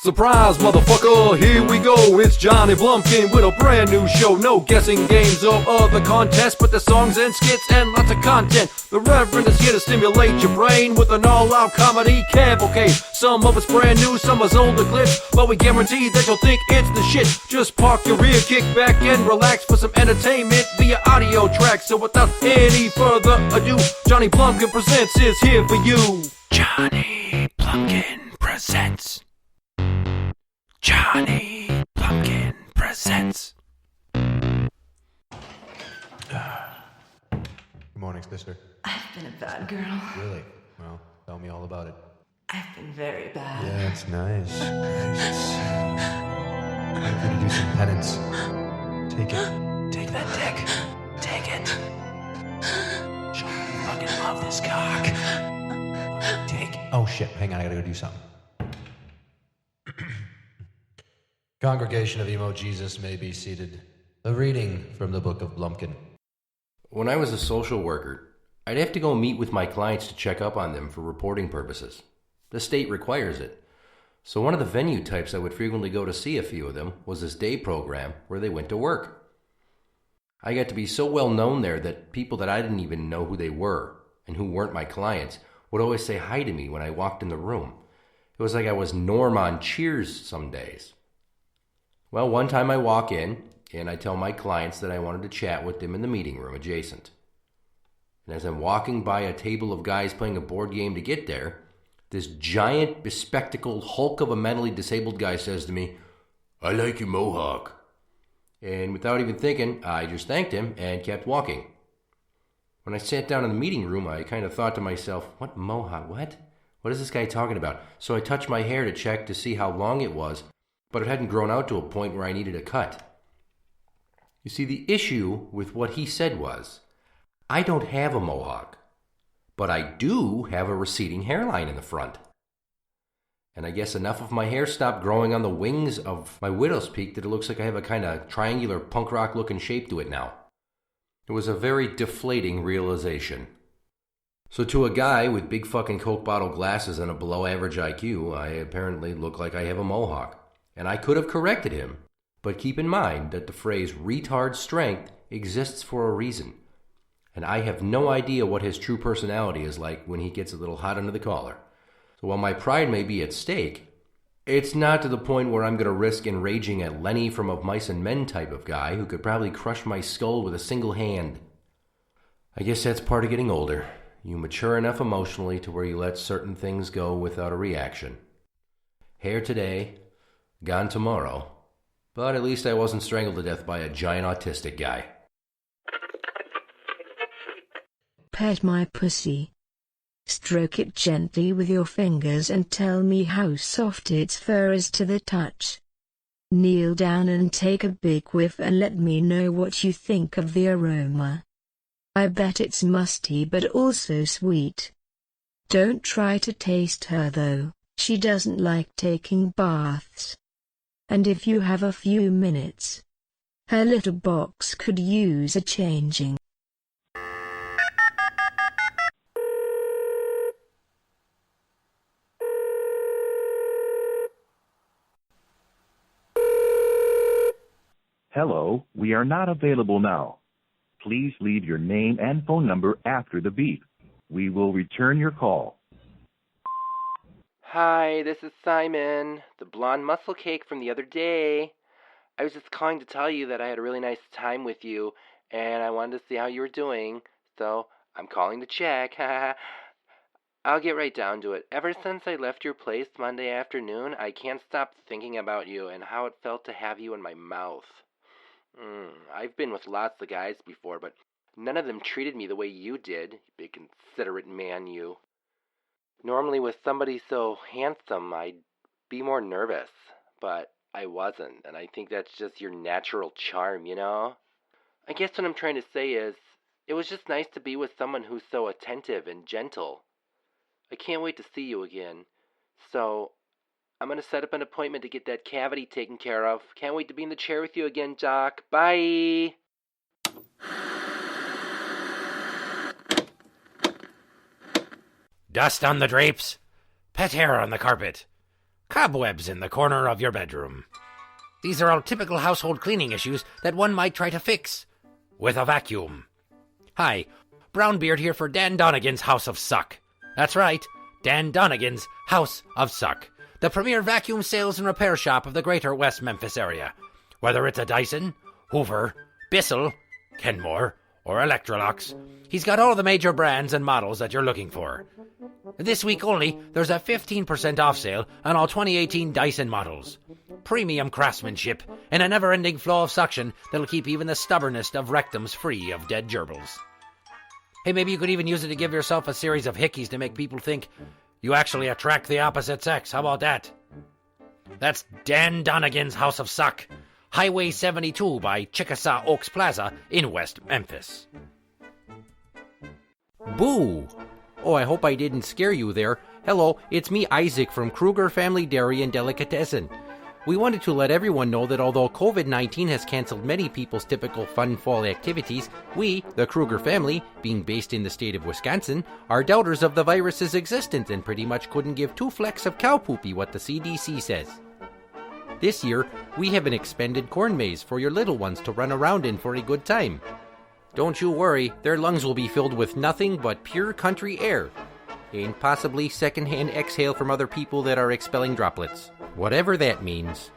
Surprise, motherfucker, here we go. It's Johnny Blumpkin with a brand new show. No guessing games or other contests, but the songs and skits and lots of content. The Reverend is here to stimulate your brain with an all-out comedy cavalcade. Some of it's brand new, some is older clips, but we guarantee that you'll think it's the shit. Just park your ear, kick back and relax for some entertainment via audio track. So without any further ado, Johnny Blumpkin Presents is here for you. Johnny Blumpkin Presents. Johnny Blumpkin Presents. Good morning, sister. I've been a bad girl. Really? Well, tell me all about it. I've been very bad. Yeah, it's nice. I'm gonna do some penance. Take it. Take that dick. Take it. Show me you fucking love this cock. Take it. Oh shit, hang on, I gotta go do something. Congregation of Emo Jesus may be seated. A reading from the Book of Blumpkin. When I was a social worker, I'd have to go meet with my clients to check up on them for reporting purposes. The state requires it. So one of the venue types I would frequently go to see a few of them was this day program where they went to work. I got to be so well known there that people that I didn't even know who they were and who weren't my clients would always say hi to me when I walked in the room. It was like I was Norm on Cheers some days. Well, one time I walk in and I tell my clients that I wanted to chat with them in the meeting room adjacent. And as I'm walking by a table of guys playing a board game to get there, this giant, bespectacled hulk of a mentally disabled guy says to me, "I like your mohawk." And without even thinking, I just thanked him and kept walking. When I sat down in the meeting room, I kind of thought to myself, what mohawk? What? What is this guy talking about? So I touched my hair to check to see how long it was, but it hadn't grown out to a point where I needed a cut. You see, the issue with what he said was, I don't have a mohawk, but I do have a receding hairline in the front. And I guess enough of my hair stopped growing on the wings of my widow's peak that it looks like I have a kind of triangular punk rock looking shape to it now. It was a very deflating realization. So to a guy with big fucking Coke bottle glasses and a below average IQ, I apparently look like I have a mohawk. And I could have corrected him, but keep in mind that the phrase retard strength exists for a reason. And I have no idea what his true personality is like when he gets a little hot under the collar. So while my pride may be at stake, it's not to the point where I'm going to risk enraging a Lenny from a Mice and Men type of guy who could probably crush my skull with a single hand. I guess that's part of getting older. You mature enough emotionally to where you let certain things go without a reaction. Hair today, gone tomorrow. But at least I wasn't strangled to death by a giant autistic guy. Pet my pussy. Stroke it gently with your fingers and tell me how soft its fur is to the touch. Kneel down and take a big whiff and let me know what you think of the aroma. I bet it's musty but also sweet. Don't try to taste her though, she doesn't like taking baths. And if you have a few minutes, her little box could use a changing. Hello, we are not available now. Please leave your name and phone number after the beep. We will return your call. Hi, this is Simon, the blonde muscle cake from the other day. I was just calling to tell you that I had a really nice time with you, and I wanted to see how you were doing, so I'm calling to check. I'll get right down to it. Ever since I left your place Monday afternoon, I can't stop thinking about you and how it felt to have you in my mouth. I've been with lots of guys before, but none of them treated me the way you did, you big considerate man, you. Normally with somebody so handsome, I'd be more nervous, but I wasn't, and I think that's just your natural charm, you know? I guess what I'm trying to say is, it was just nice to be with someone who's so attentive and gentle. I can't wait to see you again. So, I'm going to set up an appointment to get that cavity taken care of. Can't wait to be in the chair with you again, Doc. Bye! Dust on the drapes, pet hair on the carpet. Cobwebs in the corner of your bedroom. These are all typical household cleaning issues that one might try to fix with a vacuum. Hi, Brownbeard here for Dan Donegan's House of Suck. That's right, Dan Donegan's House of Suck, the premier vacuum sales and repair shop of the greater West Memphis area. Whether it's a Dyson, Hoover, Bissell, Kenmore, or Electrolux, he's got all the major brands and models that you're looking for. This week only, there's a 15% off sale on all 2018 Dyson models. Premium craftsmanship and a never-ending flow of suction that'll keep even the stubbornest of rectums free of dead gerbils. Hey, maybe you could even use it to give yourself a series of hickeys to make people think you actually attract the opposite sex. How about that? That's Dan Donegan's House of Suck, Highway 72 by Chickasaw Oaks Plaza in West Memphis. Boo! Oh, I hope I didn't scare you there. Hello, it's me, Isaac, from Kruger Family Dairy and Delicatessen. We wanted to let everyone know that although COVID-19 has canceled many people's typical fun fall activities, we, the Kruger family, being based in the state of Wisconsin, are doubters of the virus's existence and pretty much couldn't give two flecks of cow poopy what the CDC says. This year, we have an expanded corn maze for your little ones to run around in for a good time. Don't you worry, their lungs will be filled with nothing but pure country air, and possibly secondhand exhale from other people that are expelling droplets. Whatever that means.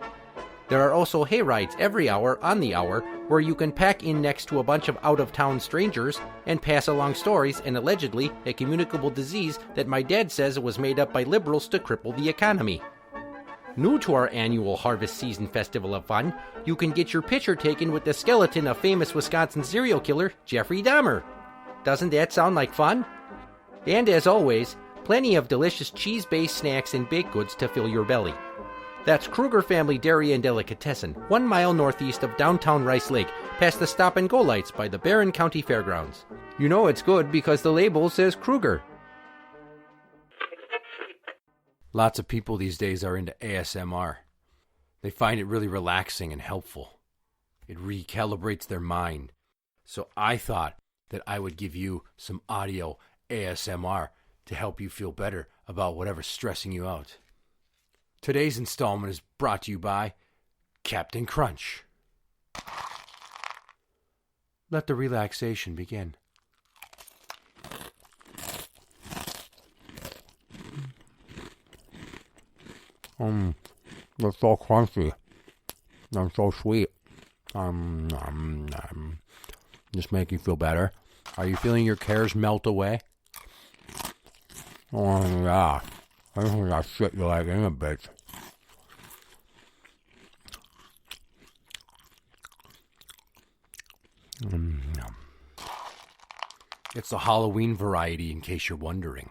There are also hay rides every hour on the hour where you can pack in next to a bunch of out-of-town strangers and pass along stories and allegedly a communicable disease that my dad says was made up by liberals to cripple the economy. New to our annual Harvest Season Festival of Fun, you can get your picture taken with the skeleton of famous Wisconsin serial killer Jeffrey Dahmer. Doesn't that sound like fun? And as always, plenty of delicious cheese-based snacks and baked goods to fill your belly. That's Kruger Family Dairy and Delicatessen, 1 mile northeast of downtown Rice Lake, past the stop-and-go lights by the Barron County Fairgrounds. You know it's good because the label says Kruger. Lots of people these days are into ASMR. They find it really relaxing and helpful. It recalibrates their mind. So I thought that I would give you some audio ASMR to help you feel better about whatever's stressing you out. Today's installment is brought to you by Captain Crunch. Let the relaxation begin. They're so crunchy. They're so sweet. Just make you feel better. Are you feeling your cares melt away? Oh, yeah. I think I shit you like in a bitch. It's the Halloween variety, in case you're wondering.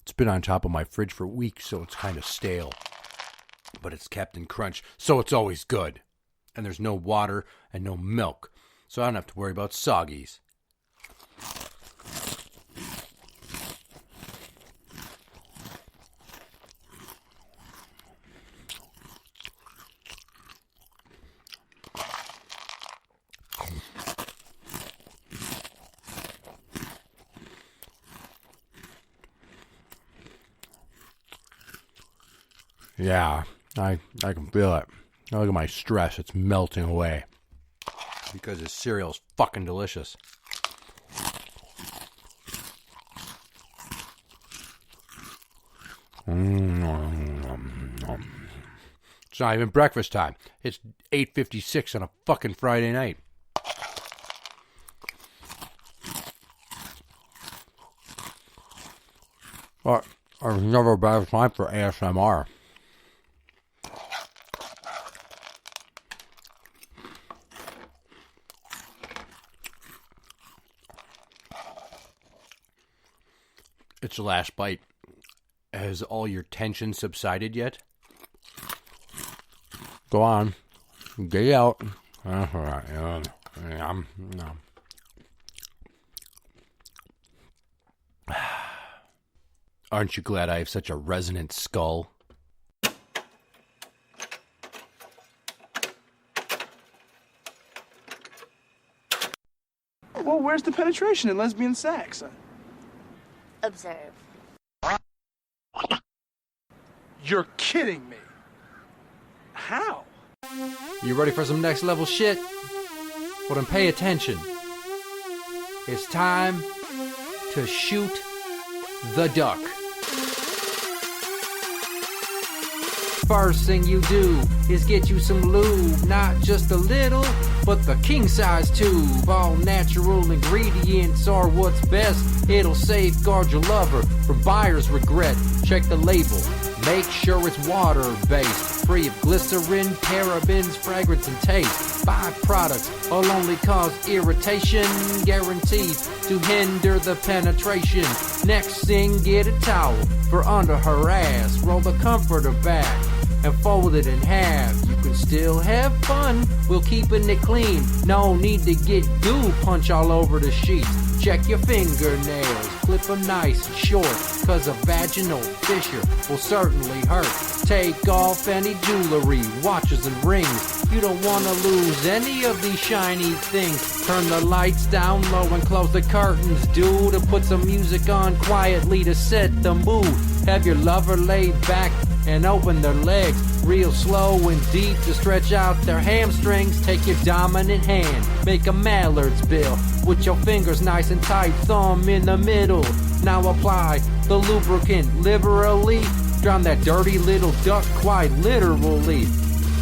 It's been on top of my fridge for weeks, so it's kind of stale. But it's Captain Crunch, so it's always good. And there's no water and no milk, so I don't have to worry about soggies. Yeah, I can feel it. Look at my stress. It's melting away. Because this cereal's fucking delicious. It's not even breakfast time. It's 8:56 on a fucking Friday night. But there's never a better time for ASMR. It's the last bite. Has all your tension subsided yet? Go on. Get it out. That's all right. Aren't you glad I have such a resonant skull? Well, where's the penetration in lesbian sex? Observe. You're kidding me. How? You ready for some next level shit? Well then pay attention. It's time to shoot the duck. First thing you do is get you some lube, not just a little, but the king size tube. All natural ingredients are what's best. It'll safeguard your lover from buyer's regret. Check the label, make sure it's water-based, free of glycerin, parabens, fragrance, and taste. Byproducts will only cause irritation, guaranteed to hinder the penetration. Next thing, get a towel for under her ass, roll the comforter back and fold it in half. You can still have fun, we'll keeping it clean. No need to get goo punch all over the sheets. Check your fingernails, clip them nice and short, cause a vaginal fissure will certainly hurt. Take off any jewelry, watches and rings. You don't wanna lose any of these shiny things. Turn the lights down low and close the curtains, dude, to put some music on quietly to set the mood. Have your lover lay back and open their legs real slow and deep to stretch out their hamstrings. Take your dominant hand, make a mallard's bill with your fingers nice and tight, thumb in the middle. Now apply the lubricant liberally, drown that dirty little duck quite literally.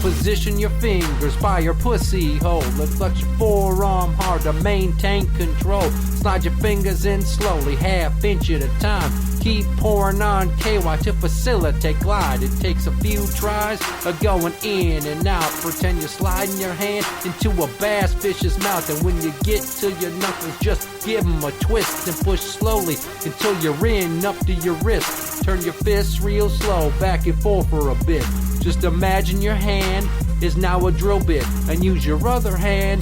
Position your fingers by your pussy hole and flex your forearm hard to maintain control. Slide your fingers in slowly, half inch at a time. Keep pouring on KY to facilitate glide. It takes a few tries of going in and out. Pretend you're sliding your hand into a bass fish's mouth. And when you get to your knuckles, just give them a twist and push slowly until you're in up to your wrist. Turn your fists real slow, back and forth for a bit. Just imagine your hand is now a drill bit and use your other hand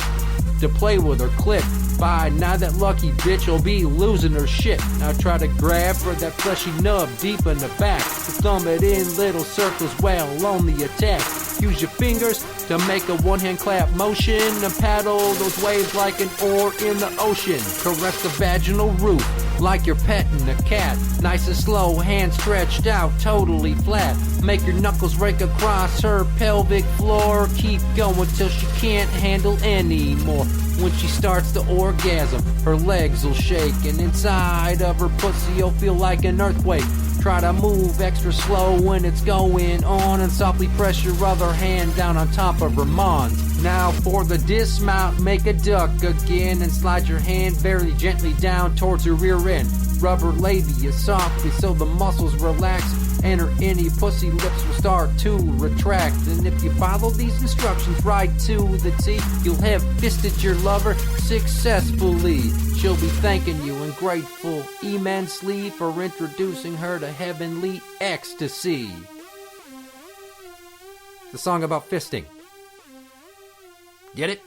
to play with her clit. By now that lucky bitch will be losing her shit. Now try to grab for that fleshy nub deep in the back. Thumb it in little circles while on the attack. Use your fingers to make a one-hand clap motion and paddle those waves like an oar in the ocean. Caress the vaginal roof like you're petting a cat. Nice and slow, hands stretched out, totally flat. Make your knuckles rake across her pelvic floor. Keep going till she can't handle anymore. When she starts to orgasm, her legs will shake, and inside of her pussy you'll feel like an earthquake. Try to move extra slow when it's going on, and softly press your other hand down on top of her mons. Now for the dismount, make a duck again, and slide your hand very gently down towards her rear end. Rub her labia softly so the muscles relax, and her any pussy lips will start to retract. And if you follow these instructions right to the T, you'll have fisted your lover successfully. She'll be thanking you and grateful immensely for introducing her to heavenly ecstasy. The song about fisting. Get it?